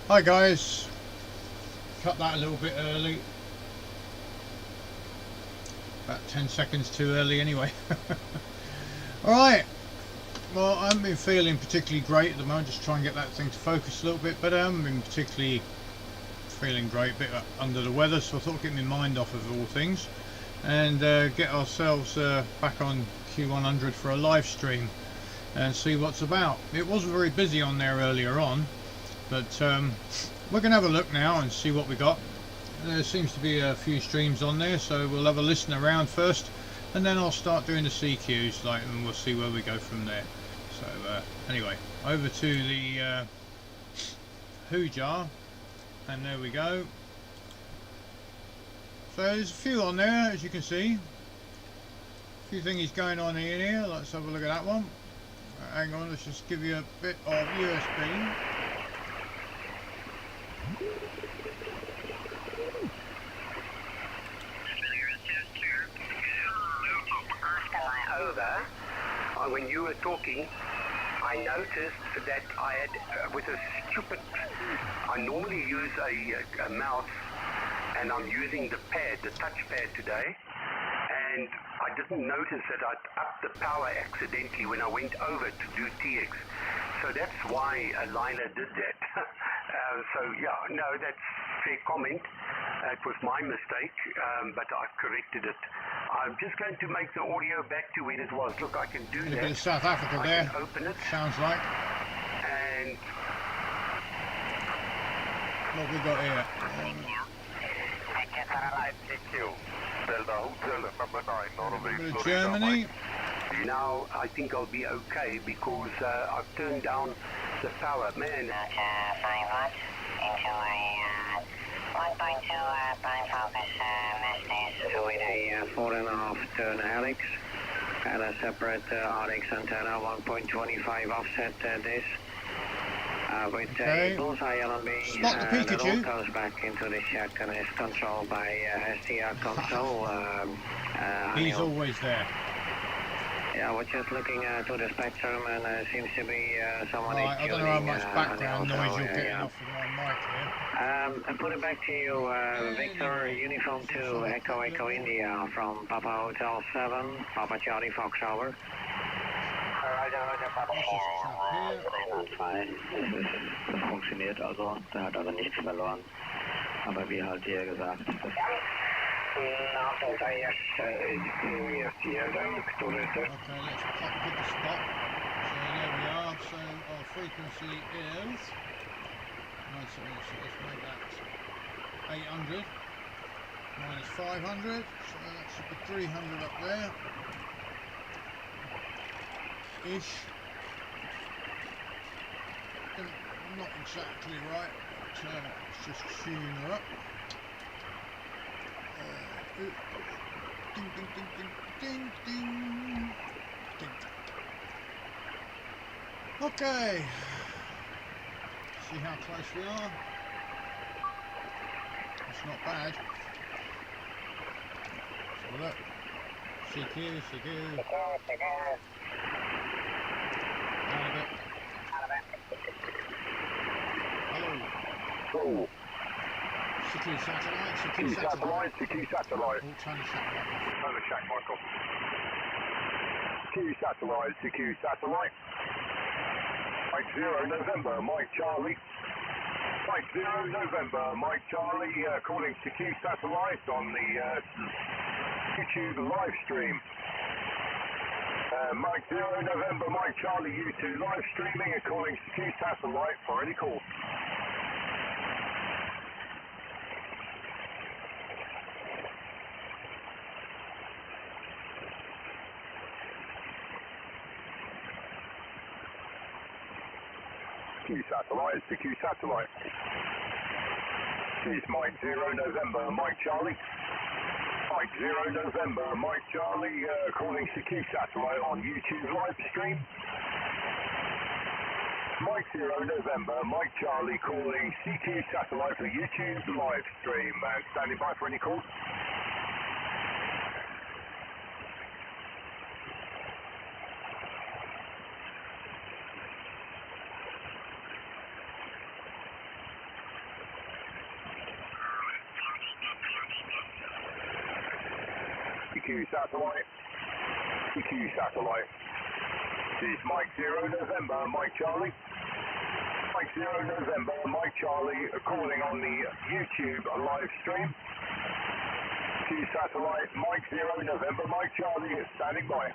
Hi guys, cut that a little bit early, about 10 seconds too early anyway. Alright, well I haven't been feeling particularly great at the moment, just try and get that thing to focus a little bit, but I haven't been particularly feeling great, a bit under the weather, so I thought I'd get my mind off of all things and get ourselves back on Q100 for a live stream and see what's about. It was very busy on there earlier on, but we're going to have a look now and see what we got. There seems to be a few streams on there, so we'll have a listen around first and then I'll start doing the CQs and we'll see where we go from there. So anyway, over to the Who jar, and there we go. So there's a few on there, as you can see. A few things going on in here. Let's have a look at that one. Hang on, let's just give you a bit of USB. Over, when you were talking, I noticed that I had, with a stupid, I normally use a mouse, and I'm using the pad, the touch pad today, and I didn't notice that I'd upped the power accidentally when I went over to do TX. So that's why Lila did that. So yeah, no, that's fair comment. It was my mistake, but I've corrected it. I'm just going to make the audio back to where it was. Look, I can do that. A bit of South Africa there. I can open it. Sounds like. And what have we got here? Germany. Now I think I'll be okay because I've turned down the power. Man. 1.2 with a 4.5 turn helix and a separate RX antenna, 1.25 offset this. With a bullseye LNB, that all goes back into the shack and is controlled by STR console. He's always there. Yeah, we're just looking to the spectrum and seems to be someone is tuning. I don't know how much background noise you're getting off of my mic here. I put it back to you, Victor, Uniform 2, Echo Echo India from Papa Hotel 7, Papa Charlie Fox over. Das funktioniert also, der hat also nichts verloren. Aber wie halt hier gesagt, das Okay, let's put the spot. So there we are. So our frequency is. Let's make that 800 minus 500. So that should be 300 up there. Ish. Not exactly right, but let's just tune her up. Ding, ding, ding, ding, ding, ding, ding. Okay. See how close we are. It's not bad. So look. CQ. Out of it. Hello. Cool. CQ satellite. CQ satellite. Oh, turn the satellite off. Turn the shack mic off. CQ satellite. Mike 0 November, Mike Charlie. Mike 0 November, Mike Charlie, calling CQ satellite on the YouTube live stream. Mike 0 November, Mike Charlie, YouTube live streaming and calling CQ satellite for any call. CQ satellite. This is Mike 0 November, Mike Charlie. Mike 0 November, Mike Charlie, calling CQ satellite on YouTube live stream. Mike 0 November, Mike Charlie, calling CQ satellite for YouTube live stream. Standing by for any calls. CQ satellite. CQ satellite. This is Mike 0 November, Mike Charlie. Mike 0 November, Mike Charlie, calling on the YouTube live stream. CQ satellite, Mike 0 November, Mike Charlie, standing by.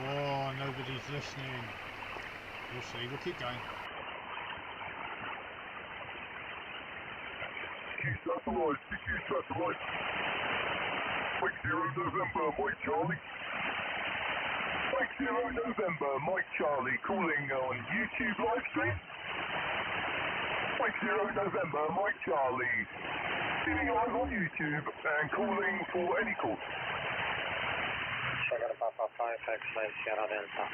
Oh, nobody's listening. We'll see, we'll keep going. CQ satellite, CQ satellite. Mike 0 November, Mike Charlie. Mike 0 November, Mike Charlie, calling on YouTube live stream. Mike 0 November, Mike Charlie, streaming live on YouTube and calling for any calls. Sugar Papa 5, X-Ray Sierra Delta.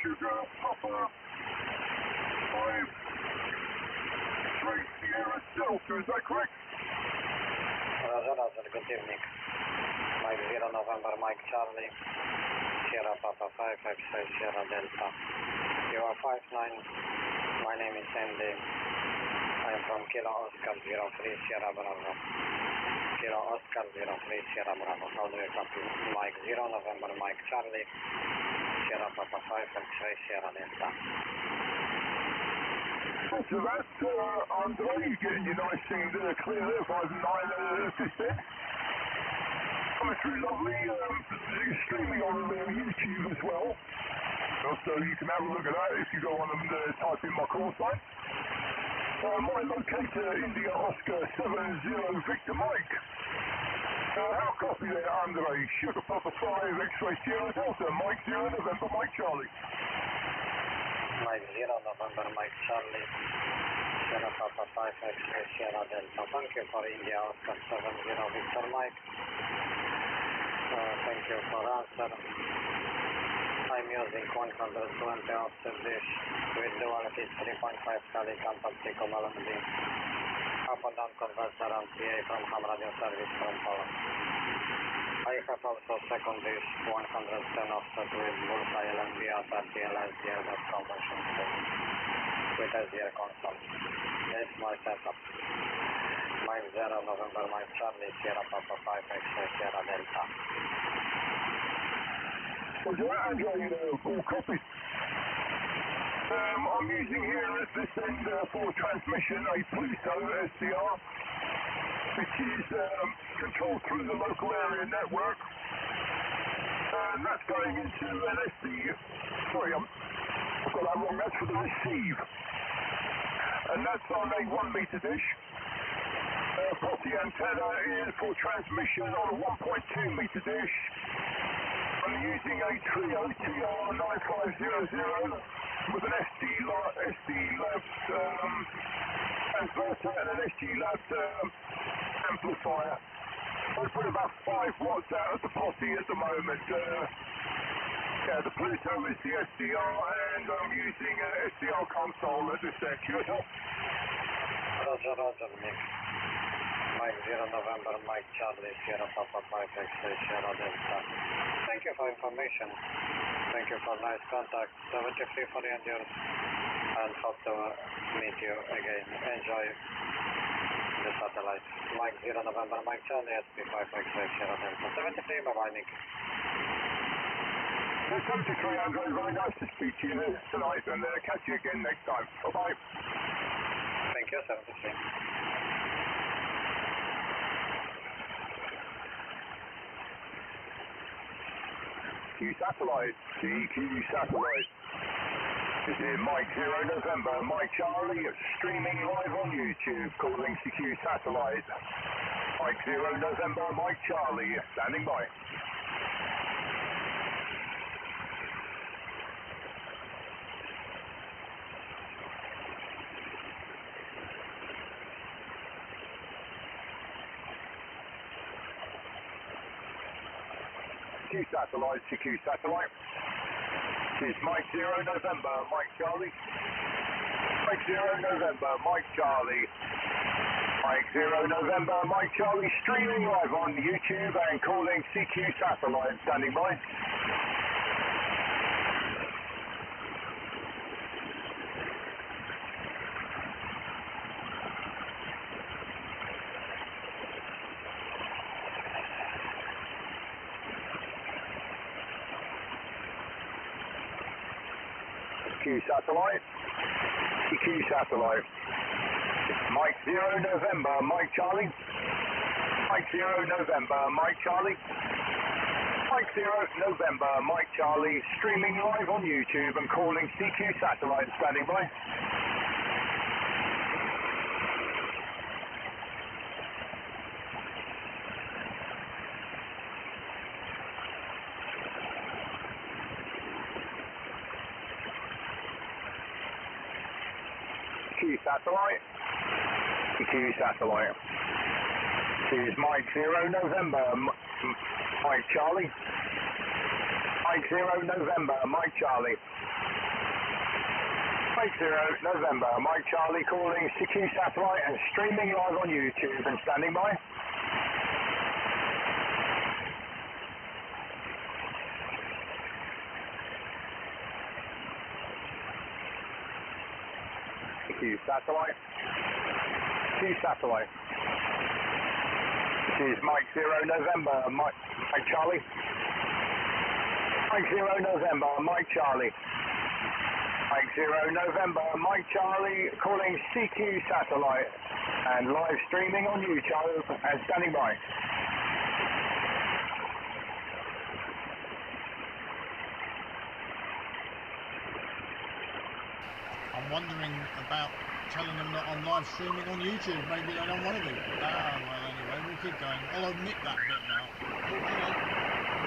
Sugar Papa 5, X-Ray Sierra Delta, is that correct? Roger, Roger, good evening. Mike 0 November, Mike Charlie, Sierra Papa 5, X-Ray Sierra Delta. You are 59, my name is Andy. I am from Kilo Oscar 03 Sierra Bravo. Kilo Oscar 03 Sierra Bravo. How do you copy? Mike 0 November, Mike Charlie, Sierra Papa 5, X-Ray Sierra Delta. So that's Andre getting you nice and clear there, 5915. Coming through lovely, streaming on YouTube as well. So you can have a look at that if you go on and type in my call sign. My locator, India Oscar 70 Victor Mike. How copy there, Andre? Sugar Papa 5, X-Ray Sierra Delta, Mike 0 November, Mike Charlie. Mike 0 November, Mike Charlie, Sierra Papa 5, X-Ray Sierra Delta. Thank you for India Oscar 70 Victor Mike. Thank you for answer. I'm using 120 offset dish with dual hit 3.5 Cali Campantico Malandi. Up and down converter and PA from ham radio service from Poland. I have also second dish 110 offset with Bullseye LNB at RTL SDR conversion state with SDR console. It's my setup. Mike 0 November, Mike Charlie, Sierra Papa 5, X-Ray Sierra Delta. So do I Andre, full copy? I'm using here at this end for transmission a Pluto SDR, which is controlled through the local area network. And that's going into an SD. Sorry, I've got that wrong. That's for the receive. And that's on a 1 meter dish. Potty antenna is for transmission on a 1.2 meter dish. I'm using a Trio TR9500 with an SD Labs transverter and an SD Labs amplifier. I put about 5 watts out of the potty at the moment. Yeah, the Pluto is the SDR and I'm using an SDR console at this end. Roger, Roger, Nick. Mike 0 November, Mike Charlie, Sierra Papa 5, X-Ray Sierra Delta. Thank you for information. Thank you for nice contact. 73 for you and yours. And hope to meet you again. Enjoy the satellite. Mike 0 November, Mike Charlie, SP5, X-Ray Sierra Delta. 73, bye-bye, Nick. 73, Andre, very nice to speak to you tonight and catch you again next time. Bye-bye. Thank you, 73. CQ satellite, CQ satellite. This is Mike 0 November, Mike Charlie, streaming live on YouTube, calling CQ satellite. Mike 0 November, Mike Charlie, standing by. CQ satellite, CQ satellite. This is Mike 0 November, Mike Charlie. Mike 0 November, Mike Charlie. Mike 0 November, Mike Charlie, streaming live on YouTube and calling CQ satellite, standing by. CQ satellite. CQ satellite. Mike 0 November, Mike Charlie. Mike 0 November, Mike Charlie. Mike 0 November, Mike Charlie, streaming live on YouTube and calling CQ satellite, standing by. CQ satellite. CQ satellite. This is Mike 0 November, Mike Charlie. Mike 0 November, Mike Charlie. Mike 0 November, Mike Charlie calling CQ satellite and streaming live on YouTube and standing by. CQ satellite. CQ satellite. This is Mike 0 November, Mike Charlie. Mike 0 November, Mike Charlie. Mike 0 November, Mike Charlie calling CQ satellite and live streaming on YouTube and standing by. I'm wondering about telling them that I'm live streaming on YouTube. Maybe they don't want to be. Ah, well, anyway, we'll keep going. I'll omit that bit now. Oh, hello.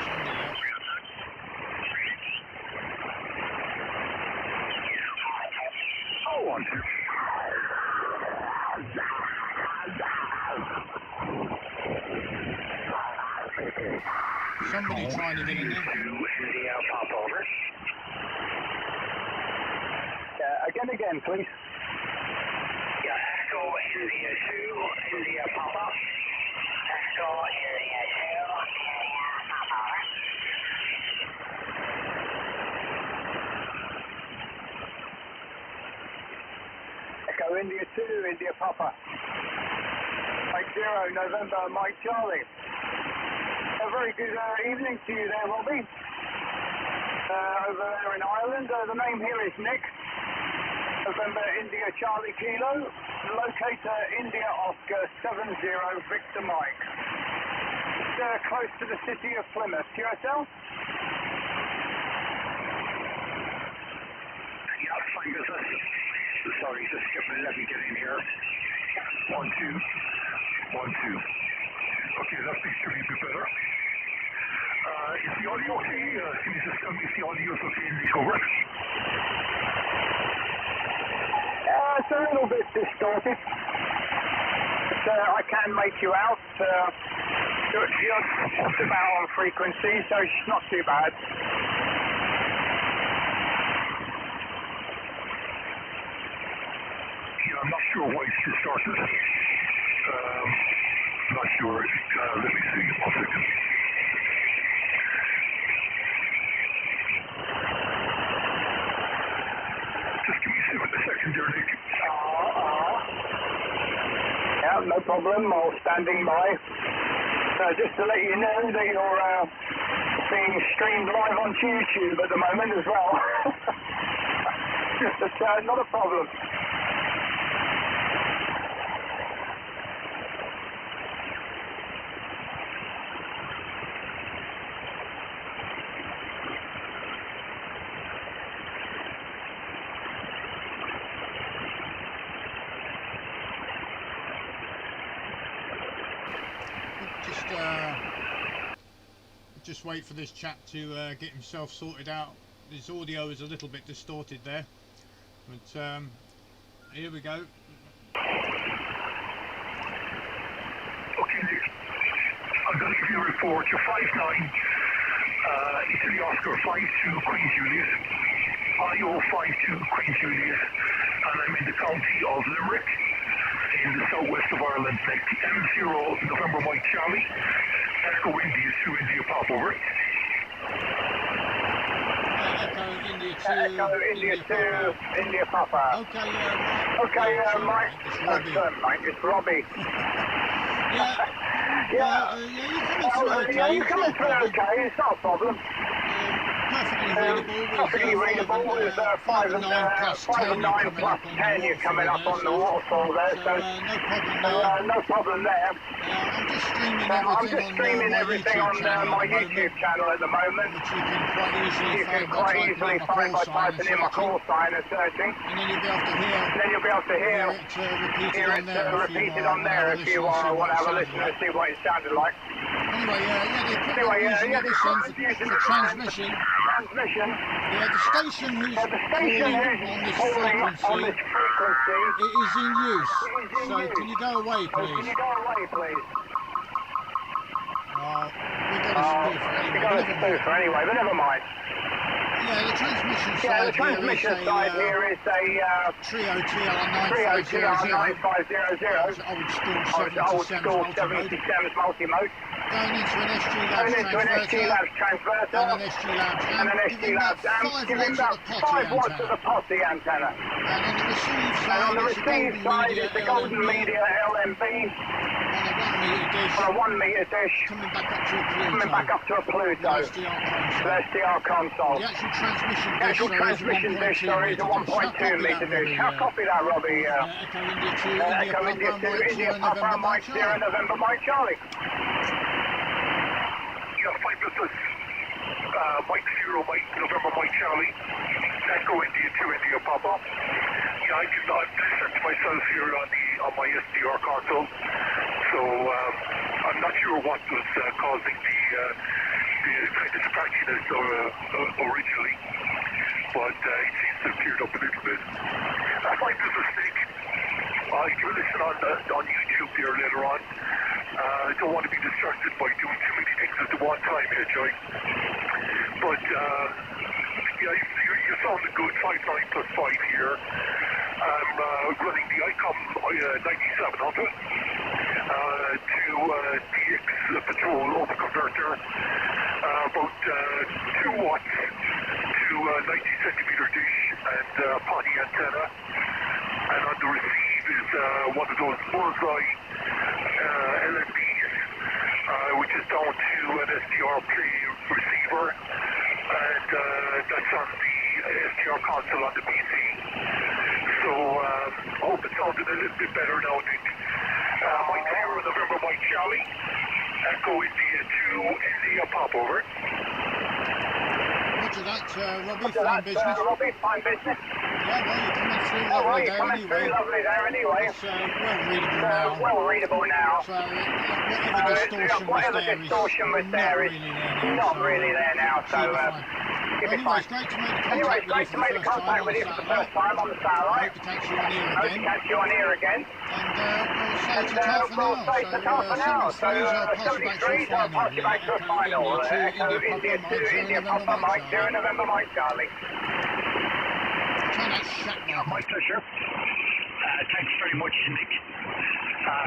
Somebody there. Oh, 1, 2. Somebody trying to get in there. India, pop over. Again, please. Yeah, Echo India 2, India Papa. Echo India 2, India Papa. Echo India 2, India Papa. Mike 0 November, Mike Charlie. A very good evening to you there, Robbie. Over there in Ireland. The name here is Nick. November India Charlie Kilo, locator India Oscar 70 Victor Mike. Just close to the city of Plymouth. QSL? Yeah, fine business. Sorry, just let me get in here. 1, 2. 1, 2. Okay, that seems to be a bit better. Is the audio okay? Can you just tell me if the audio is okay in the over? It's a little bit distorted, but I can make you out. You're just about on frequency, so it's not too bad. Yeah, I'm not sure why it's distorted. Not sure. Let me see. 1 second. Just give me a second there, Nick. Yeah, no problem. I'm standing by. Just to let you know that you're being streamed live on YouTube at the moment as well. It's not a problem. Just wait for this chap to get himself sorted out. His audio is a little bit distorted there, but here we go. Okay, Nick. I'm going to give you a report. You're 5'9", Italy Oscar 52 Queen Julius, IO 52 Queen Julius, and I'm in the county of Limerick, in the southwest of Ireland. Next, M0 November Mike Charlie, Echo India 2 India Pop over. Echo India 2, Echo India 2, India Papa. Okay, Mike. It's Robbie. Mike, it's Robbie. Yeah, you're coming through okay. You're coming through okay, it's not a problem. Perfectly readable with 5 and 9 plus 10 you're coming up on the waterfall there, so no problem there. I'm just streaming everything on my YouTube channel at the moment, which you can quite easily find by typing in my call sign and searching. And then you'll be able to hear it repeated on there if you want to have a listen and see what it sounded like. Anyway, yeah, the equipment using the transmission. Yeah, the station who's calling on this frequency, it is in use. So can you go away, please? We got a spoofer anyway, but never mind. Yeah, the transmission side here is a Trio TR 9500. Old school 77's multi-mode. Going into an SG Labs transverter and an SG Labs and giving about 5 watts of the posse antenna. And on the receive side it's a golden media LMB on a 1 metre dish coming back up to a Pluto. SDR console. The actual transmission dish is a 1.2 metre dish. I'll copy that, Robbie. Echo India 2, India Papa Mike Sierra November Mike Charlie. Yeah, 5 business. Mike 0, Mike November Mike Charlie. Echo India 2, India Papa. Yeah, I've set myself here on my SDR console. So I'm not sure what was causing the kind of scratchiness originally, but it seems to have cleared up a little bit. That's my business thing. I'll give a listen on YouTube here later on. I don't want to be distracted by doing too many things at the one time here, Joy. But yeah, you're sounding good. 5.9 plus 5 here. I'm running the ICOM 9700 to DX Patrol overconverter, about 2 watts to 90 centimeter dish and potty antenna, and on the receive is one of those bullseye LMBs, which is down to an SDR play receiver, and that's on the SDR console on the PC. So I hope it sounded a little bit better now, Nick. Mike 0, November Mike Charlie. Echo India 2, India Pop over. Roger that, Robbie, fine business. Yeah, well, you're coming through lovely there anyway. It's well readable now. So whatever distortion was there is not really there now. So anyway, it's great to make the contact with you for the first time on the satellite. Hope to catch you on here again. And we'll say to ta for now. So 73, I'll pass you back to a final. Echo India 2, India Papa Mike 0, November Mike Charlie. My pleasure. Thanks very much, Nick,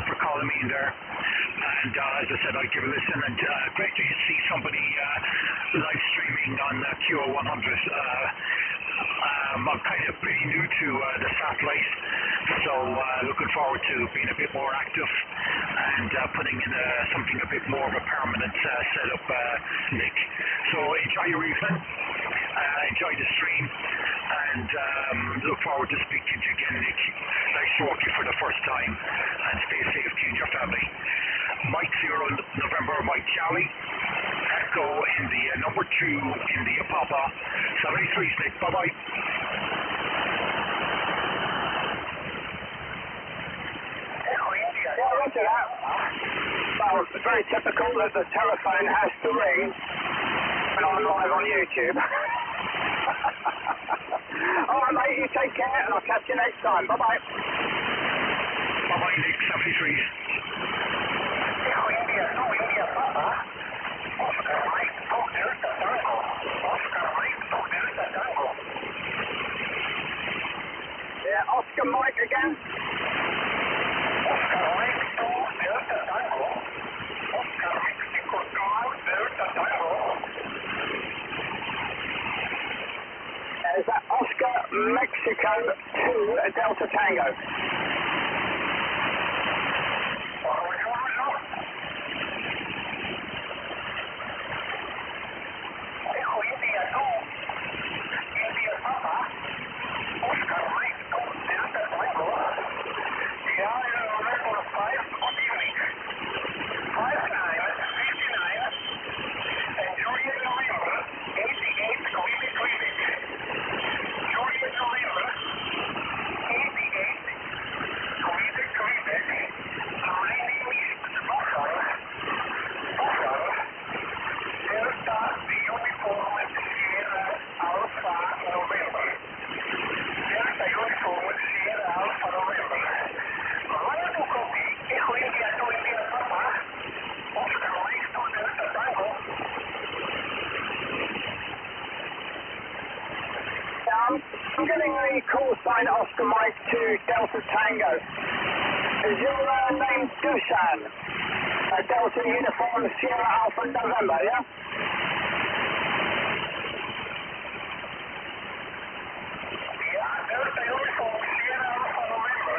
for calling me in there. And as I said, I'll give a listen. And great to see somebody live streaming on QO-100. I'm kind of pretty new to the satellite, so looking forward to being a bit more active and putting in something a bit more of a permanent setup, Nick. So enjoy your evening, enjoy the stream, and look forward to speaking to you again, Nick. Nice to work you for the first time, and stay safe to you and your family. Mike 0, November Mike Charlie. Echo India number 2, India Papa. 73, Nick. Bye-bye. Yeah, roger that. Well, it's very typical that the telephone has to ring when I'm live on YouTube. Alright mate, you take care and I'll catch you next time. Bye-bye. Bye-bye, Nick. 73. India Papa. Oscar Mike, talk Delta Tango. Oscar Mike, talk Delta Tango. Yeah, Oscar Mike again. Oscar Mike, talk Delta Tango. Oscar Mexico, talk Delta Tango. Is that Oscar Mexico 2 Delta Tango? Good evening. 5959 and Juliet November 88 Quebec, Quebec. Juliet November 88 Quebec, Quebec. My name is Buffalo. Delta Uniform Sierra Alpha November. Delta Uniform Sierra Alpha November. Royal to copy. Echo India to India Papa. Oscar Mike to Delta Tango. I'm getting a call sign Oscar Mike to Delta Tango. Is your name Dusan? Delta Uniform Sierra Alpha November, yeah? Yeah, Delta Uniform Sierra Alpha November.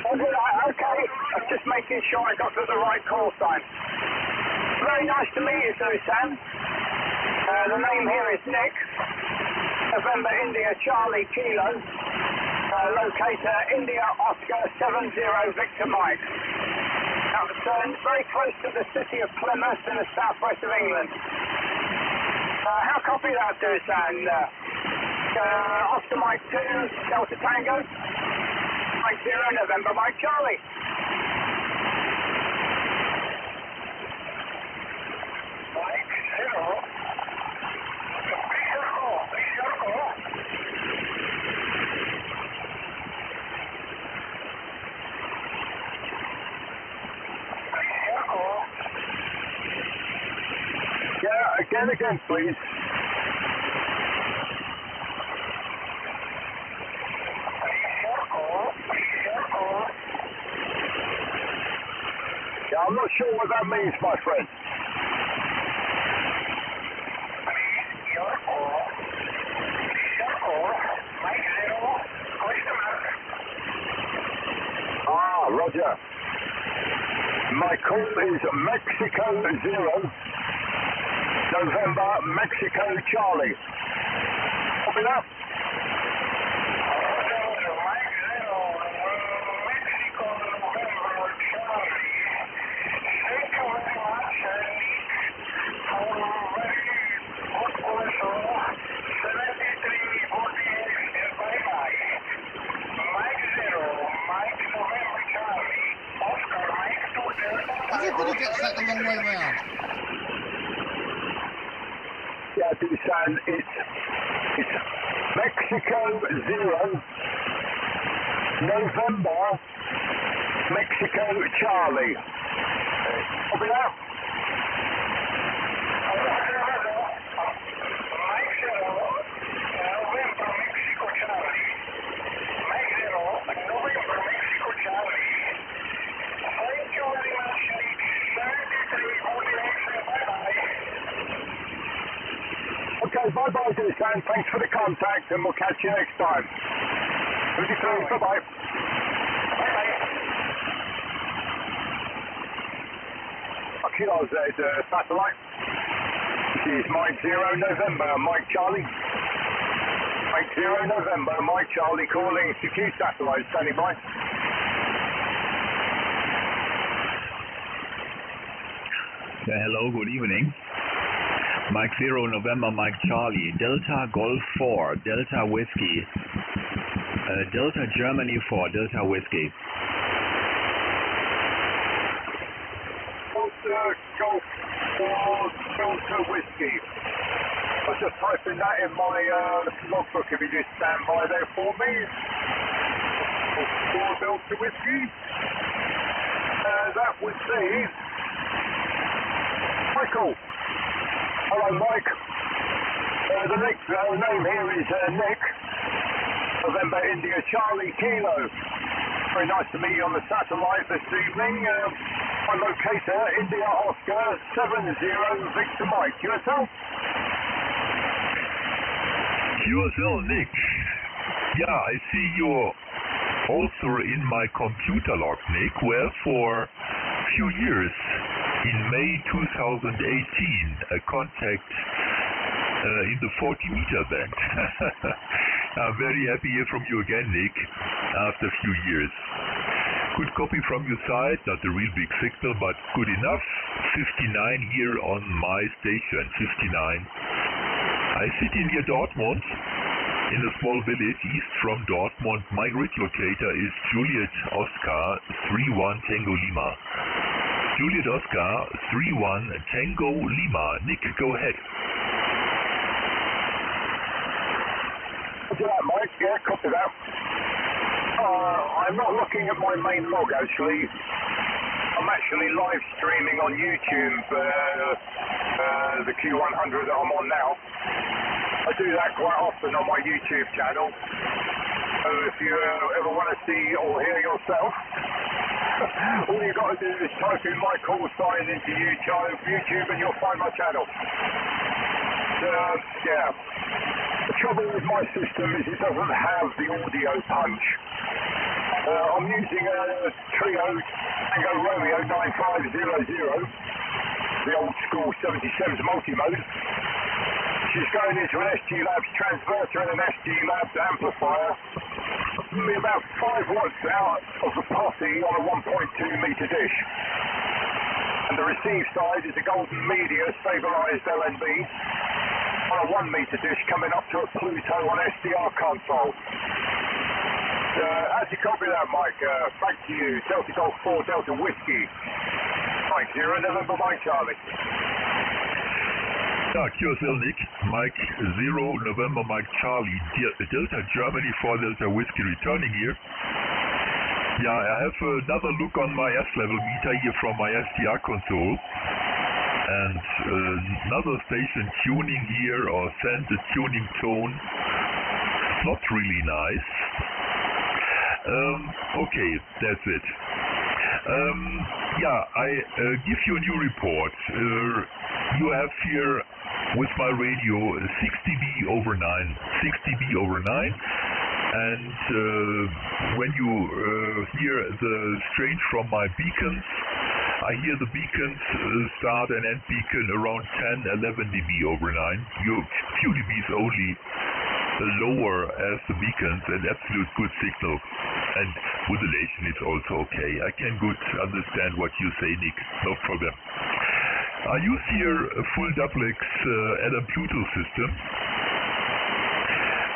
Oh, good, okay. I'm just making sure I got the right call sign. Very nice to meet you, Dusan. The name here is Nick. November India Charlie Kilo. Locator India Oscar 70 Victor Mike. Now returned very close to the city of Plymouth in the southwest of England. How copy that, Dusan? Oscar Mike 2 Delta Tango. Mike 0 November Mike Charlie. Mike 0. Please your call. Yeah, again, please. Yeah, I'm not sure what that means, my friend. Ah, Roger. My call is Mexico 0, November, Mexico Charlie. Copy that? Mexico November Charlie. Thank you very much, Nick, for very good question. 7348 and bye-bye. Mike 0, Mike November Charlie. Oscar Mike 2 Delta. Everybody gets that the wrong way round. Yeah, Dusan, it's Mexico 0, November, Mexico Charlie. Copy that? Mike 0, November, Mexico Charlie. Mike 0, November, Mexico Charlie. Thank you very much, Nick. 7348, bye-bye. Okay, bye-bye, Dusan. Thanks for the contact, and we'll catch you next time. 53, bye-bye. Bye-bye. Okay, there's satellite. This is Mike 0 November, Mike Charlie. Mike 0 November, Mike Charlie calling CQ satellite, standing by. Hello, good evening. Mike 0 November, Mike Charlie, Delta Golf 4, Delta Whiskey, Delta Germany 4, Delta Whiskey. Delta Golf 4, Delta Whiskey. I'll just type in that in my logbook if you just stand by there for me. 4 Delta Whiskey. That would be Michael. Hello, Mike. The next name here is Nick. November India Charlie Kilo. Very nice to meet you on the satellite this evening. My locator, India Oscar 70 Victor Mike. QSL? QSL, Nick. Yeah, I see you're also in my computer log, Nick, where for a few years, in May 2018, a contact in the 40-meter band. I'm very happy to hear from you again, Nick, after a few years. Good copy from your side, not a real big signal, but good enough. 59 here on my station, 59. I sit in near Dortmund, in a small village east from Dortmund. My grid locator is Juliet Oscar 31 Tango Lima. Juliet Oscar 31 Tango Lima. Nick, go ahead. Copy that, Mike. Yeah, copy that. I'm not looking at my main log, actually. I'm actually live streaming on YouTube the Q100 that I'm on now. I do that quite often on my YouTube channel. So if you ever want to see or hear yourself, all you got to do is type in my call sign into YouTube and you'll find my channel. Yeah. The trouble with my system is it doesn't have the audio punch. I'm using a Trio Tango Romeo 9500, the old school 77's multi-mode. She's going into an SG Labs transverter and an SG Labs amplifier. Only about 5 watts out of the posse on a 1.2 meter dish. And the receive side is a Golden Media stabilised LNB on a 1 meter dish coming up to a Pluto on SDR console. As you copy that, Mike, back to you. Delta Golf 4 Delta Whiskey. Mike 0 November Mike Charlie. Yeah, QSL Nick, Mike 0 November Mike Charlie, Delta Germany 4 Delta Whiskey returning here. Yeah, I have another look on my S-level meter here from my SDR console. And another station tuning here, or send a tuning tone. Not really nice. Okay, that's it. Yeah, I give you a new report. You have here with my radio 6 dB over 9, 6 dB over 9, and when you hear the strange from my beacons, I hear the beacons start and end beacon around 10, 11 dB over 9. You few dBs only lower as the beacons, and absolute good signal. And modulation is also okay. I can good understand what you say, Nick. No problem. I use here a full duplex Adam Pluto system.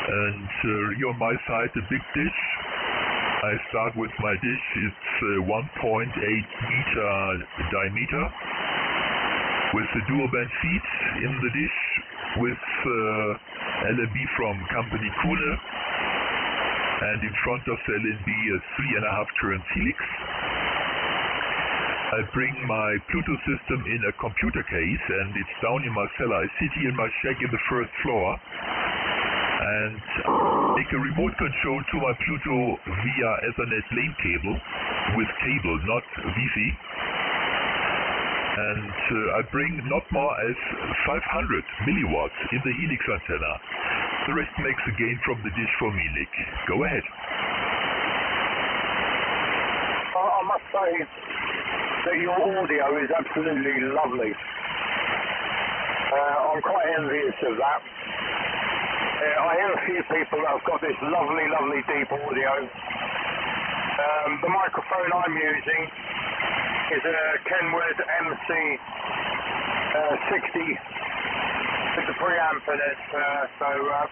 And here on my side, the big dish. I start with my dish. It's 1.8 meter diameter with the dual band feet in the dish with LNB from company Kuhne, and in front of the LNB a 3.5 turn Helix. I bring my Pluto system in a computer case and it's down in my cellar. I sit here in my shack in the first floor and make a remote control to my Pluto via Ethernet lane cable with cable, not Wi-Fi. And I bring not more as 500 milliwatts in the Helix antenna. The rest makes a gain from the dish for me, Nick. Go ahead. I must say that your audio is absolutely lovely. I'm quite envious of that. I hear a few people that have got this lovely, lovely deep audio. The microphone I'm using is a Kenwood MC 60 with the preamp in it.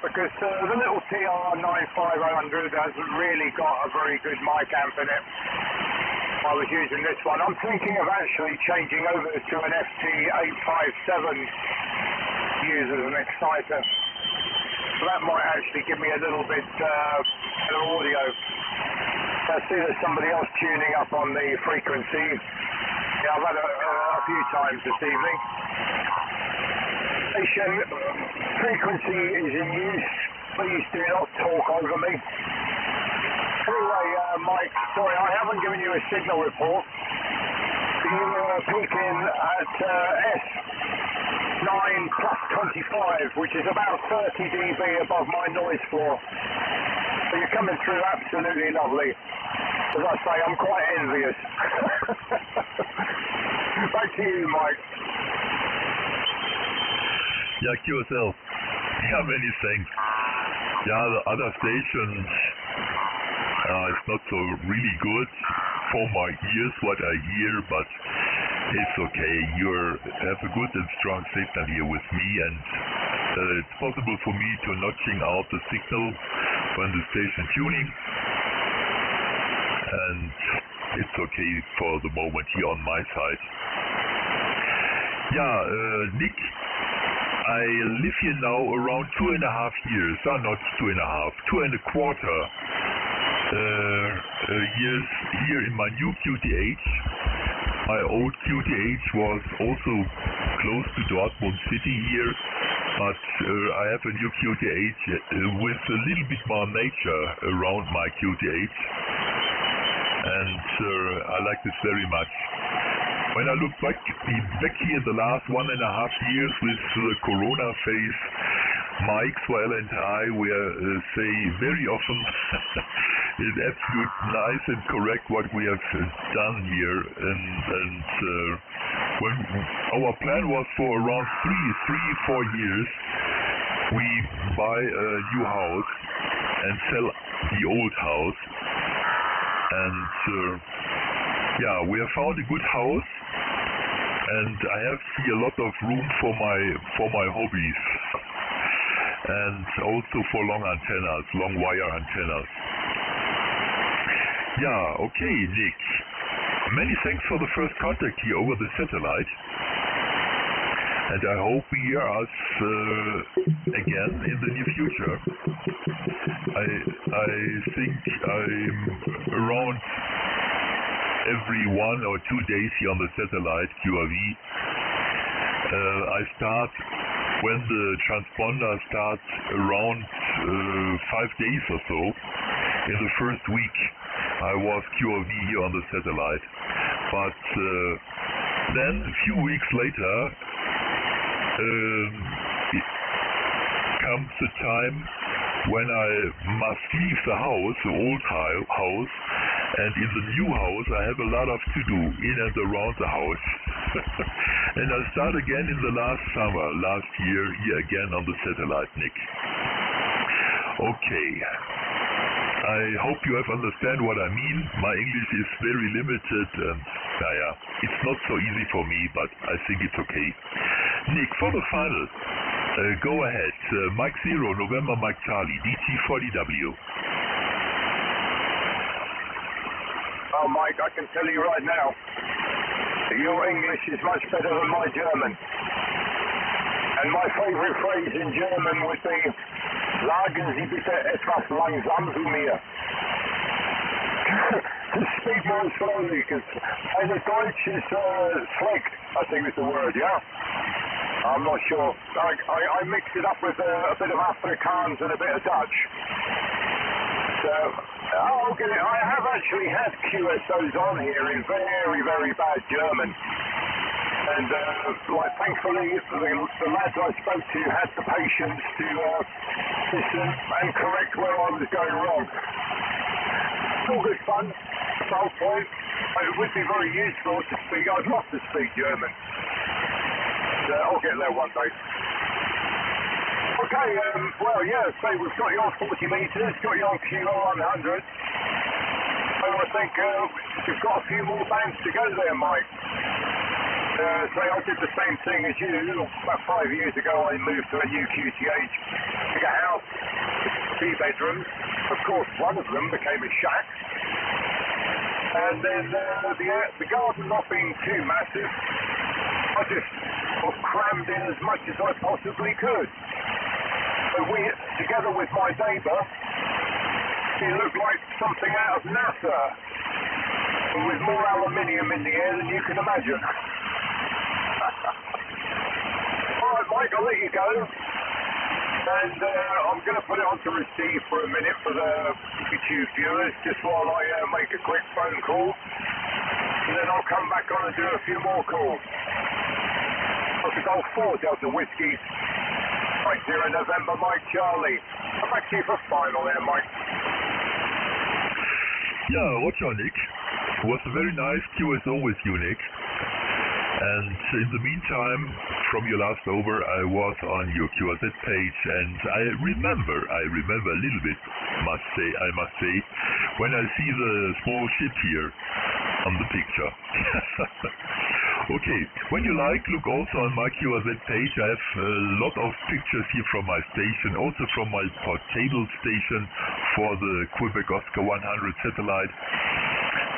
Because the little TR-9500 hasn't really got a very good mic amp in it. I was using this one. I'm thinking of actually changing over to an FT857 used as an exciter. So that might actually give me a little bit better audio. I see there's somebody else tuning up on the frequency. Yeah, I've had a few times this evening. Station frequency is in use. Please do not talk over me. Anyway, Mike, sorry, I haven't given you a signal report. You were peaking at S9 plus 25, which is about 30 dB above my noise floor. So you're coming through absolutely lovely. As I say, I'm quite envious. Back to you, Mike. Yeah, QSL. Yeah, many thanks. Yeah, the other stations, it's not so really good. for my ears what I hear, but it's okay. You have a good and strong signal here with me, and it's possible for me to notching out the signal when the station tuning, and it's okay for the moment here on my side. Yeah, Nick, I live here now around 2.5 years, not 2.5, 2.25 years here in my new QTH. My old QTH was also close to Dortmund city here, but I have a new QTH with a little bit more nature around my QTH, and I like this very much. When I look back here in the last 1.5 years with the Corona phase, Maxwell and I were say very often it's absolute nice and correct what we have done here, and when our plan was for around 3-4 years, we buy a new house and sell the old house, and yeah, we have found a good house, and I have here a lot of room for my hobbies, and also for long antennas, long wire antennas. Yeah, okay, Nick. Many thanks for the first contact here over the satellite, and I hope we hear us again in the near future. I think I'm around every 1 or 2 days here on the satellite QRV. I start when the transponder starts around 5 days or so. In the first week I was QRV here on the satellite, but then a few weeks later comes the time when I must leave the house, the old house, and in the new house I have a lot of to do in and around the house. And I start again in the last summer, last year, here again on the satellite, Nick. Okay. I hope you have understand what I mean. My English is very limited, and it's not so easy for me, but I think it's okay. Nick, for the final, go ahead. Mike 0, November Mike Charlie, DT40W. Oh, Mike, I can tell you right now, your English is much better than my German. And my favourite phrase in German would be, Sagen Sie bitte etwas langsam zu mir. Just speak more slowly, because the Deutsch is schlecht, I think is the word, yeah? I'm not sure. I mixed it up with a bit of Afrikaans and a bit of Dutch. So, I'll get it. I have actually had QSOs on here in very, very bad German. And thankfully, the lads I spoke to had the patience to listen and correct where I was going wrong. It's all good fun. So it would be very useful to speak. I'd love to speak German. So I'll get there one day. Okay, so we've got you on 40 meters, got you on QO-100. So I think we've got a few more bands to go there, Mike. I did the same thing as you. About 5 years ago, I moved to a new QTH, bigger house, 2 bedrooms. Of course, one of them became a shack. And then the garden not being too massive, I just crammed in as much as I possibly could. So we, together with my neighbour, it looked like something out of NASA, with more aluminium in the air than you can imagine. Alright, Mike, I'll let you go. And I'm going to put it onto receive for a minute for the YouTube viewers, just while I make a quick phone call. And then I'll come back on and do a few more calls. That's a Golf 4 Delta Whiskey. Mike 0 November, Mike Charlie. I'm back to you for final there, Mike. Yeah, Roger, Nick. It was a very nice QSO with you, Nick. And in the meantime, from your last over, I was on your QRZ page, and I remember a little bit, I must say, when I see the small ship here on the picture. Okay, when you like, look also on my QOZ page. I have a lot of pictures here from my station, also from my portable station for the Quebec Oscar 100 satellite.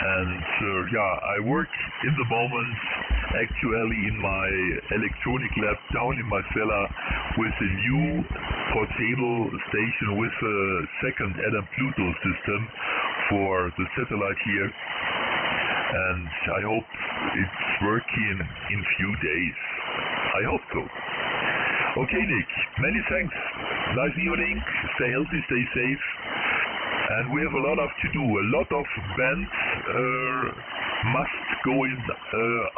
And yeah, I work in the moment actually in my electronic lab down in my cellar with a new portable station with a second Adam Pluto system for the satellite here. And I hope it's working in few days. I hope so. Okay, Nick, many thanks. Nice evening. Stay healthy, stay safe. And we have a lot to do. A lot of bands must go in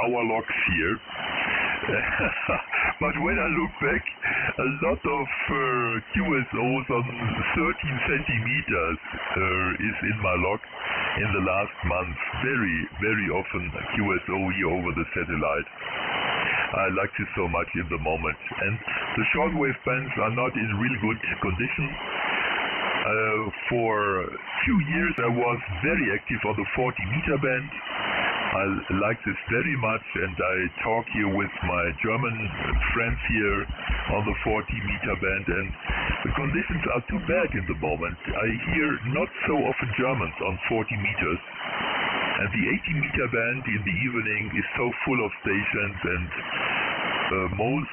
our logs here. But when I look back, a lot of QSOs on 13 centimeters is in my log in the last month. Very, very often QSO here over the satellite. I like this so much in the moment. And the shortwave bands are not in real good condition. For a few years I was very active on the 40-meter band. I like this very much, and I talk here with my German friends here on the 40-meter band, and the conditions are too bad in the moment. I hear not so often Germans on 40 meters, and the 80-meter band in the evening is so full of stations, and most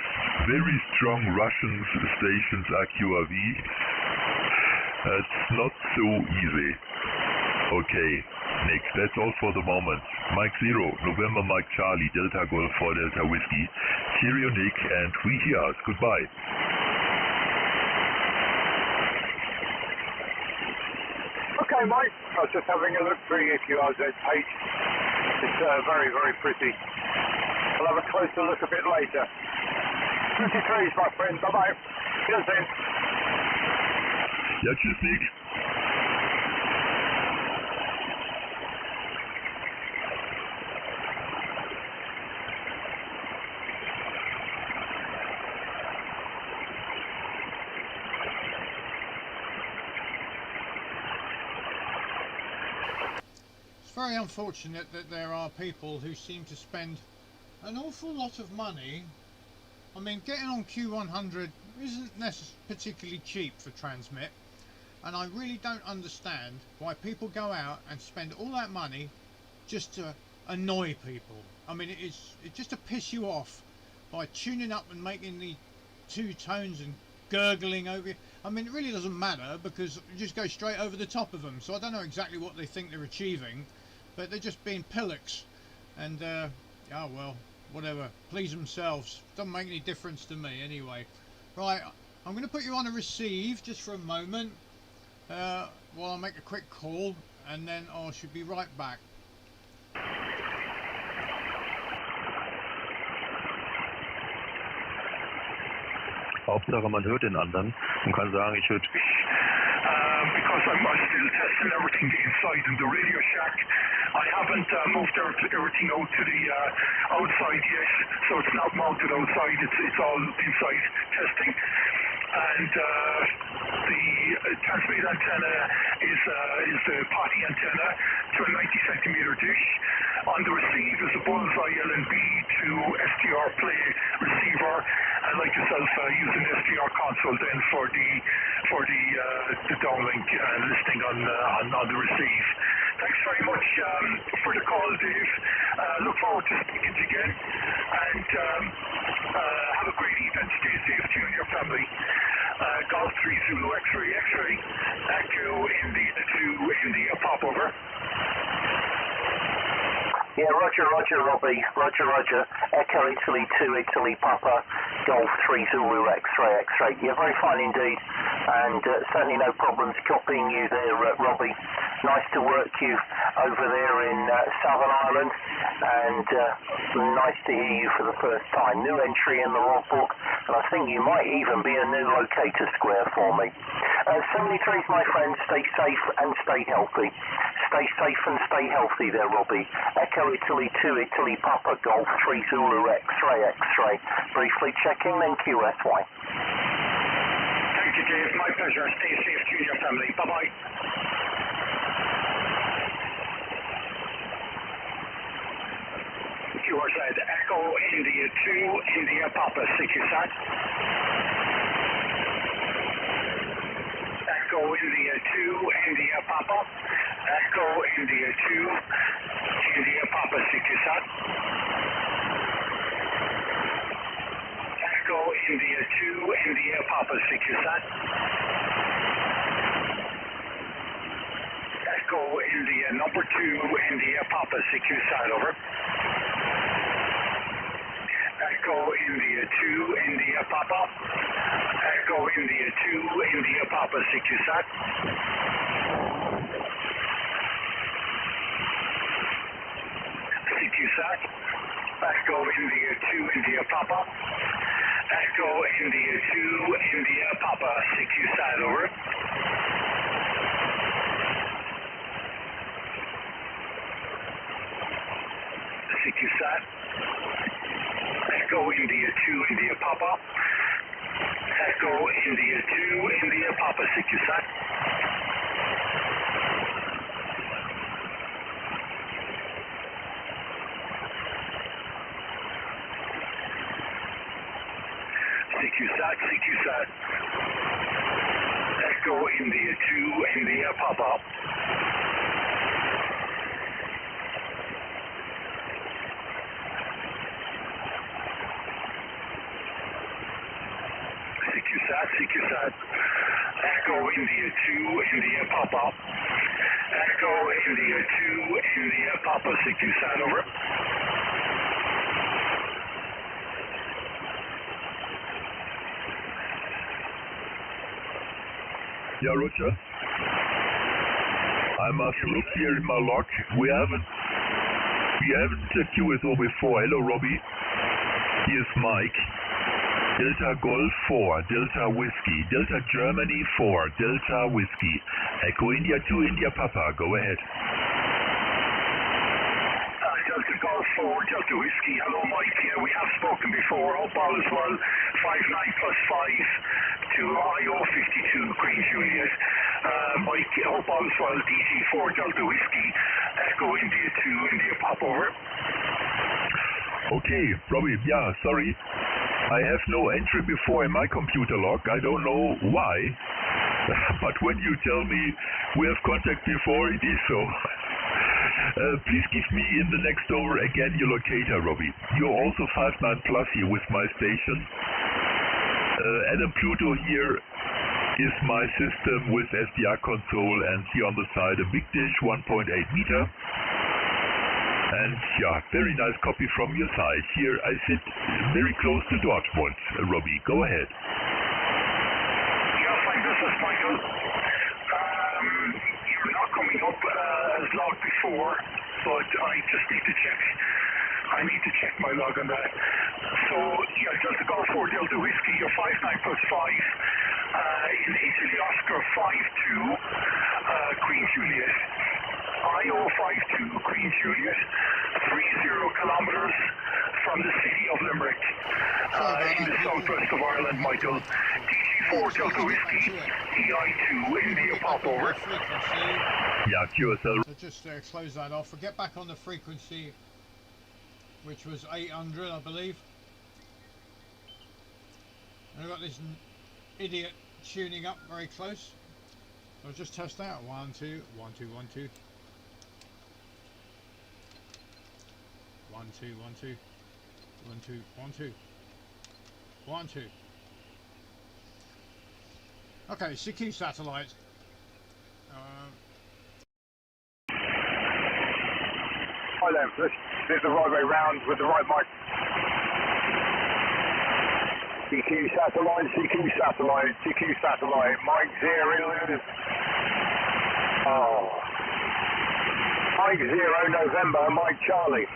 very strong Russian stations are QRV. It's not so easy. Okay, Nick, that's all for the moment. Mike 0, November Mike Charlie, Delta Golf 4 Delta Whiskey. Cheerio, Nick, and we hear us. Goodbye. Okay, Mike, I was just having a look through your QRZ page. It's very, very pretty. We'll have a closer look a bit later. 23s, my friend. Bye-bye. See you soon. Ja, tschüss, Nick. It's very unfortunate that there are people who seem to spend an awful lot of money. I mean, getting on Q100 isn't particularly cheap for transmit, and I really don't understand why people go out and spend all that money just to annoy people. I mean, it's just to piss you off by tuning up and making the two tones and gurgling over you. I mean, it really doesn't matter because you just go straight over the top of them. So I don't know exactly what they think they're achieving, but they're just being pillocks. And oh well, whatever, please themselves. Doesn't make any difference to me anyway. Right, I'm going to put you on a receive just for a moment while I make a quick call, and then I should be right back. Hauptsache man hört den anderen und kann sagen, ich höre dich. Because I'm still testing everything inside in the Radio Shack. I haven't moved everything out to the outside yet, so it's not mounted outside, it's all inside testing. And the transmit antenna is the potty antenna to a 90 centimeter dish. On the receive is a bullseye LNB to SDR play receiver, and like yourself, use an SDR console then for the downlink listening on the receive. Thanks very much for the call, Dave. Look forward to speaking to you again, and have a great evening. Stay safe to you and your family. Golf 3 Zulu X-ray, X-ray, Echo India to India, pop over. Yeah, Roger, Robbie. Roger. Echo Italy 2 Italy Papa, Golf 3 Zulu X-ray, X-ray. Yeah, very fine indeed, and certainly no problems copying you there, Robbie. Nice to work you over there in Southern Ireland, and nice to hear you for the first time. New entry in the logbook, and I think you might even be a new locator square for me. 73s, my friend, stay safe and stay healthy. Stay safe and stay healthy there, Robbie. Echo Italy 2 Italy Papa, Golf 3 Zulu X-ray, X-ray. Briefly checking, then QSY. Thank you, Dave. My pleasure. Stay safe to you and your family. Bye-bye. Northside Echo India 2, India Papa, CQSAT. Echo India 2, India Papa. Echo India 2, India Papa, CQSAT. Echo India 2, India Papa, CQSAT. Echo India number 2, India Papa, CQSAT, over. Echo India 2, India Papa. Echo India 2, India Papa, CQSAT. CQSAT. Echo India 2, India Papa. Echo India 2, India Papa, CQSAT, over. CQSAT. Echo India 2, India Papa. Echo India 2, India Papa, CQSAT. CQSAT, CQSAT. Echo India 2, India Papa. CQSAT, CQSAT. Echo India 2, India Papa. Echo India 2, India Papa, CQSAT, over. Yeah, Roger. I must look here in my log. We haven't QSO before. Hello, Robbie. Here's Mike. Delta Golf 4, Delta Whiskey, Delta Germany 4, Delta Whiskey, Echo India 2, India Papa, go ahead. Delta Golf 4, Delta Whiskey, hello Mike, we have spoken before, hope all is well, 59 plus 5 to IO52, Green Juliet. Mike, hope all is well, DG4, Delta Whiskey, Echo India 2, India Papa, over. Okay, Robbie, yeah, sorry. I have no entry before in my computer log. I don't know why. But when you tell me we have contact before, it is so. Please give me in the next over again your locator, Robbie. You're also 59 plus here with my station. Adam Pluto here is my system with SDR console, and here on the side a big dish, 1.8 meter. And yeah, very nice copy from your side. Here I sit very close to Dortmund. Robbie, go ahead. Yeah, fine, this is Michael. You're not coming up as logged before, but I just need to check. I need to check my log on that. So, yeah, Delta Golf 4, Delta Whiskey, you're 59 plus 5. In Italy, Oscar 52, Queen Juliet. IO52, Queen Juliet, 30 kilometers from the city of Limerick, in the southwest of Ireland, Michael. DG4, Delta Whiskey, EI2, India Pop, over. Yeah, QSL. So just close that off. We'll get back on the frequency, which was 800, I believe. And I've got this idiot tuning up very close. So I'll just test that. 1 2 1 2 1 2 1 2 1 2 1 2 1 2 1 2. Okay, CQ satellites. Hi then, this is the right way round with the right mic. CQ satellite, CQ satellite, CQ satellite, Mike 0. Oh. Mike 0 November, Mike Charlie.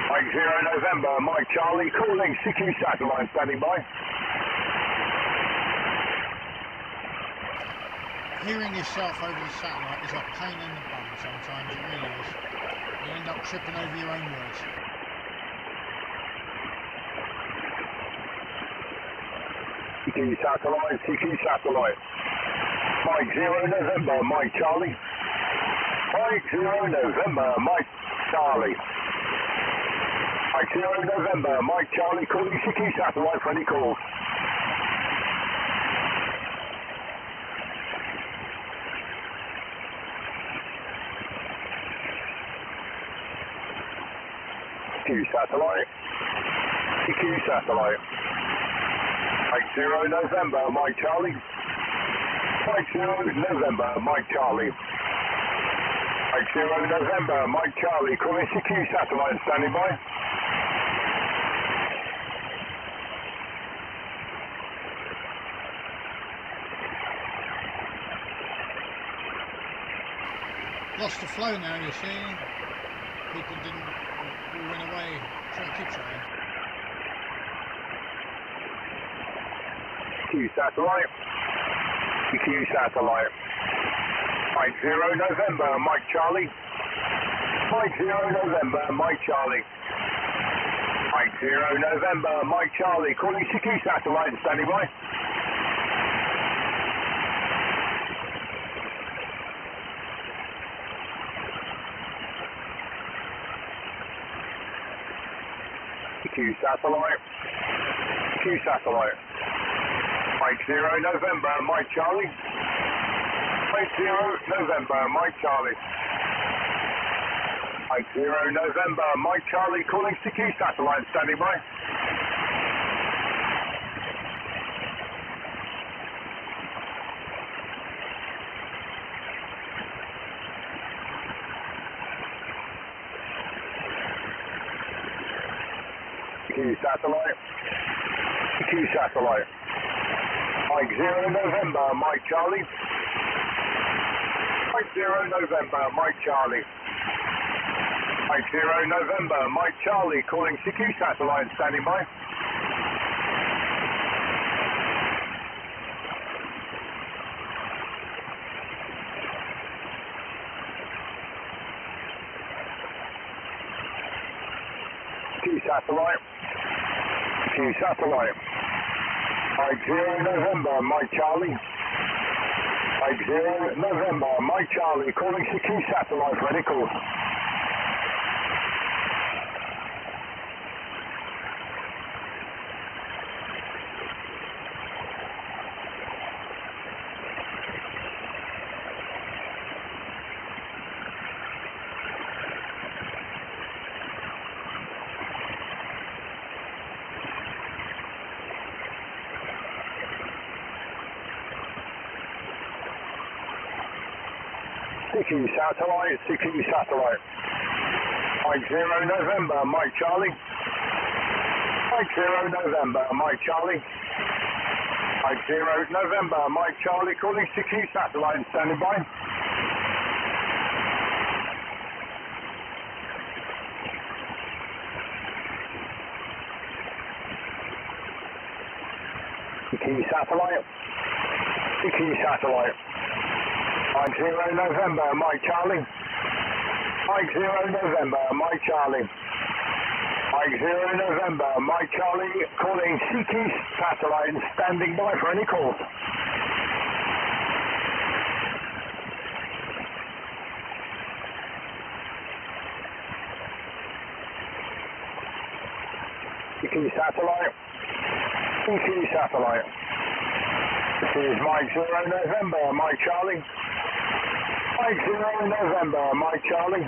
Mike 0 November, Mike Charlie, calling CQ satellite, standing by. Hearing yourself over the satellite is a pain in the bum sometimes, it really is. You end up tripping over your own words. CQ satellite, CQ satellite. Mike 0 November, Mike Charlie. Mike 0 November, Mike Charlie. Mike Zero November, Mike Charlie, calling CQ satellite for any calls. CQ satellite. CQ satellite. Mike Zero November, Mike Charlie. Mike Zero November, Mike Charlie. Mike Zero November, Mike Charlie, calling CQ satellite, standing by. Lost the flow now, you see. People all went away. Keep trying. CQ satellite. CQ satellite. Mike Zero November, Mike Charlie. Mike Zero November, Mike Charlie. Mike Zero November, Mike Charlie, calling CQ satellite, standing by. CQ satellite. CQ satellite. Mike Zero November, Mike Charlie. Mike Zero November, Mike Charlie. Mike Zero November, Mike Charlie, calling CQ satellite, standing by. CQ satellite. CQ satellite. Mike Zero November, Mike Charlie. Mike Zero November, Mike Charlie. Mike Zero November, Mike Charlie, calling CQ satellite, standing by. CQ satellite. CQ satellite. Mike Zero November, Mike Charlie. Mike Zero November, Mike Charlie, calling CQ satellite for any calls. CQ satellite, CQ satellite. Mike Zero November, Mike Charlie. Mike Zero November, Mike Charlie. Mike Zero November, Mike Charlie, calling CQ satellite, standing by. CQ satellite. CQ satellite. Mike Zero November, Mike Charlie. Mike Zero November, Mike Charlie. Mike Zero November, Mike Charlie, calling CQ satellite and standing by for any calls. CQ satellite. CQ satellite. This is Mike Zero November, Mike Charlie. Mike Zero November, Mike Charlie.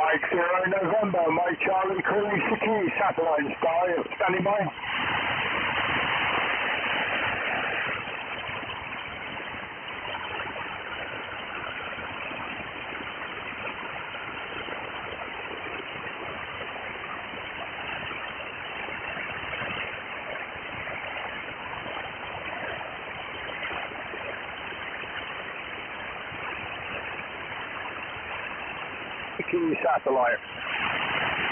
Mike Zero November, Mike Charlie, calling CQ satellite, standing by. CQ satellite.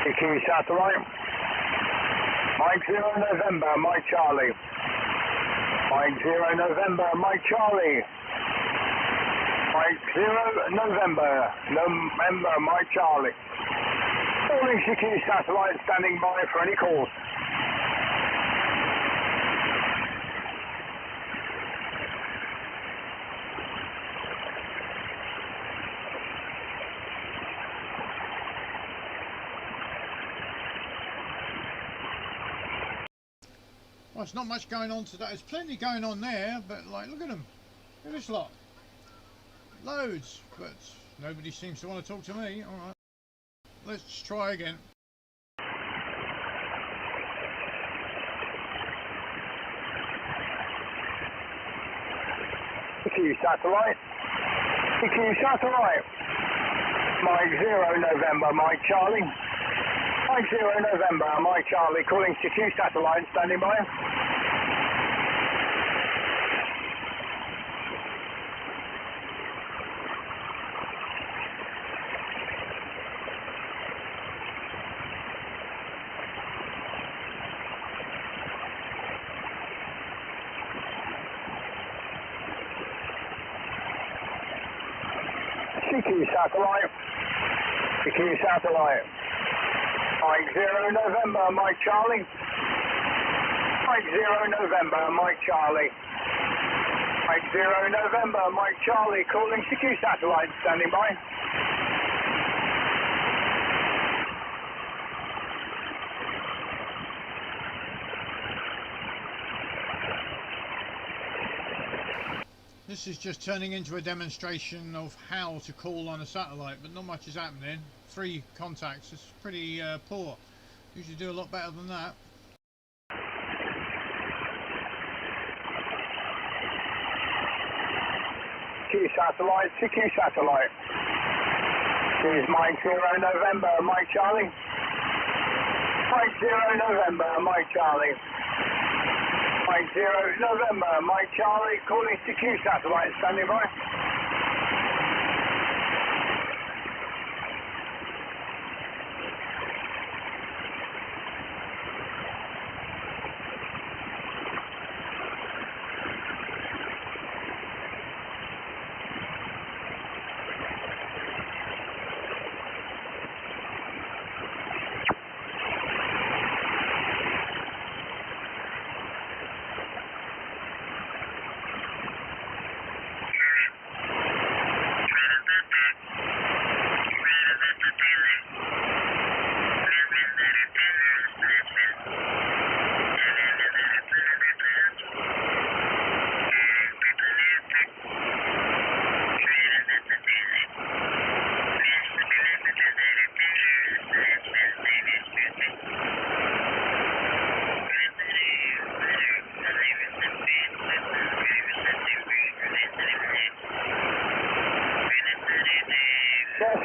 CQ satellite. Mike Zero November, Mike Charlie. Mike Zero November, Mike Charlie. Mike Zero November, Mike Charlie. Calling CQ satellite, standing by for any calls. Well, there's not much going on today. There's plenty going on there, but like, look at them. Look at this lot. Loads, but nobody seems to want to talk to me. All right, let's try again. CQ satellite. CQ satellite. Mike 0 November, Mike Charlie. Mike 0 November, Mike Charlie, calling CQ satellite, standing by. CQ satellite. CQ satellite. Mike 0 November, Mike Charlie. Mike 0 November, Mike Charlie. Mike 0 November, Mike Charlie, calling CQ satellite, standing by. This is just turning into a demonstration of how to call on a satellite, but not much is happening. 3 contacts, it's pretty poor. Usually do a lot better than that. CQ satellite, CQ satellite. This is Mike 0 November, Mike Charlie. Mike 0 November, Mike Charlie. Mike 0 November, Mike Charlie, calling CQ satellite, standing by.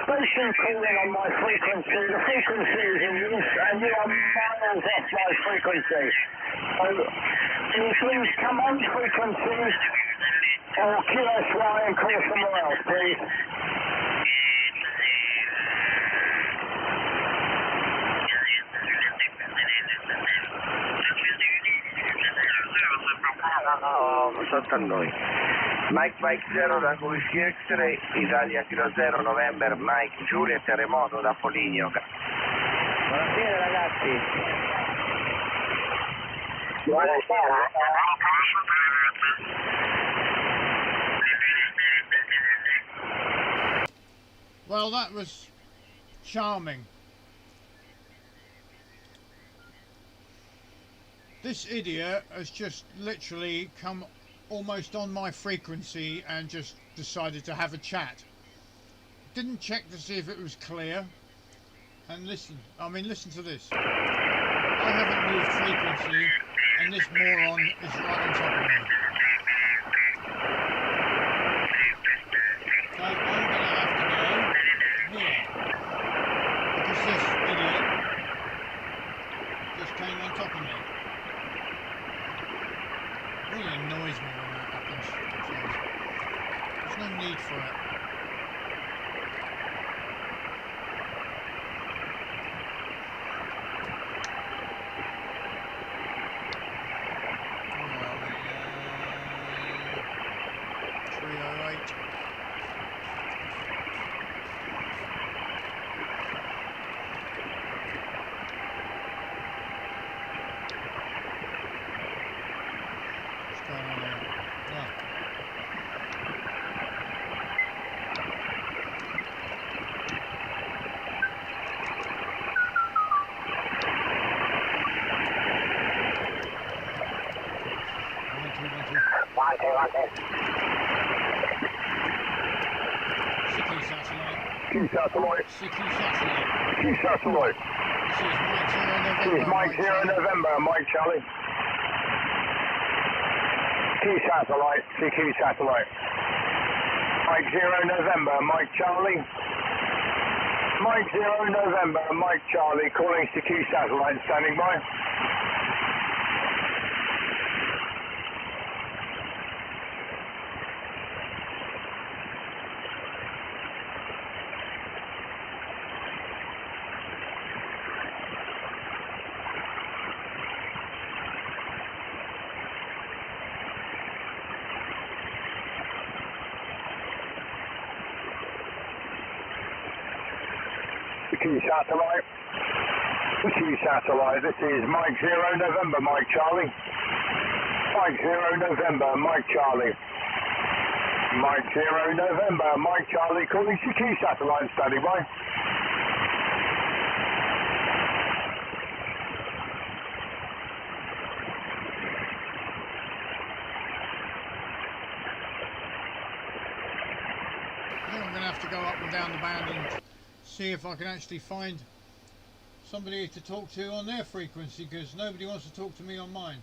Station calling on my frequency. The frequency is in use and you are miles off my frequency. So can you please come on frequency or QSY and call somewhere else, please? Sotto a noi. Mike 0 da Whiskey X-Ray, Italia Kilo 0 November, Mike Giulia Terremoto da Foligno. Buonasera ragazzi. Buonasera. Well, that was charming. This idiot has just literally come almost on my frequency and just decided to have a chat. Didn't check to see if it was clear. And listen to this. I haven't moved frequency and this moron is right on top of me. So I'm going to have to go here. Because this idiot just came on top of me. It really annoys me when that happens. There's no need for it. contact. CQ satellite. Q satellite. CQ satellite. Q satellite. This is Mike 0 November. This is Mike 0 November, Mike Charlie. Q satellite, CQ satellite. Mike 0 November, Mike Charlie. Mike 0 November, Mike Charlie, calling CQ satellite, standing by. Q satellite. Q satellite. This is Mike 0 November, Mike Charlie. Mike 0 November, Mike Charlie. Mike 0 November, Mike Charlie, calling CQ satellite, standing by. I think I'm going to have to go up and down the band and see if I can actually find somebody to talk to on their frequency, because nobody wants to talk to me on mine.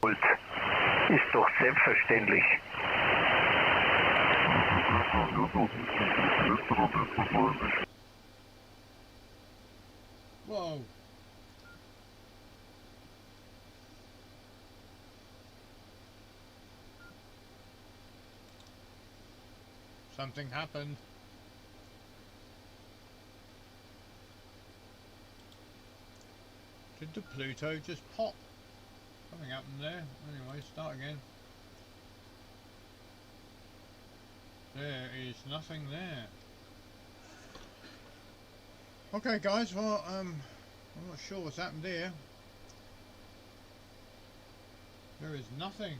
Ist doch selbstverständlich. Whoa. Something happened. Did the Pluto just pop? Something happened there. Anyway, start again. There is nothing there. Okay guys, well I'm not sure what's happened here. There is nothing.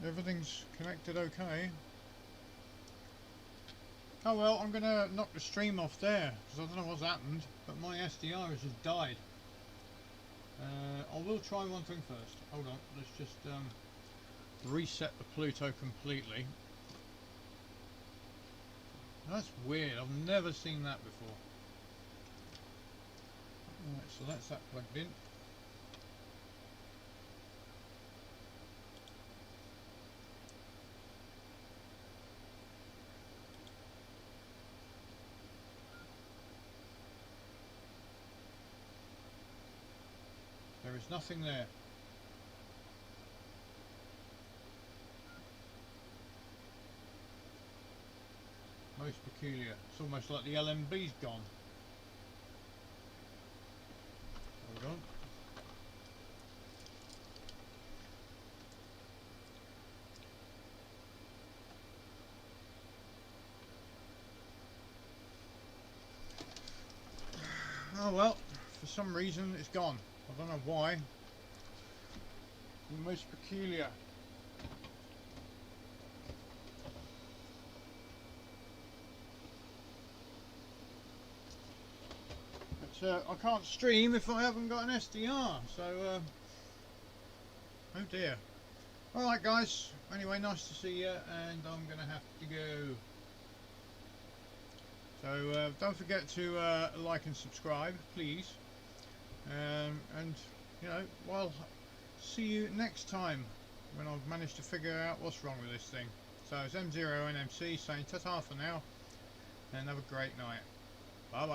Everything's connected okay. Oh well, I'm gonna knock the stream off there because I don't know what's happened, but my SDR has just died. I will try one thing first. Hold on, let's just reset the Pluto completely. That's weird, I've never seen that before. Alright, so that's that plugged in. There is nothing there. Most peculiar. It's almost like the LMB's gone. Hold on. Oh well, for some reason it's gone. I don't know why. The most peculiar. But I can't stream if I haven't got an SDR, so oh dear. Alright guys, anyway, nice to see you, and I'm gonna have to go. So don't forget to like and subscribe, please. And you know, well, see you next time when I've managed to figure out what's wrong with this thing. So it's M0NMC saying ta-ta for now, and have a great night.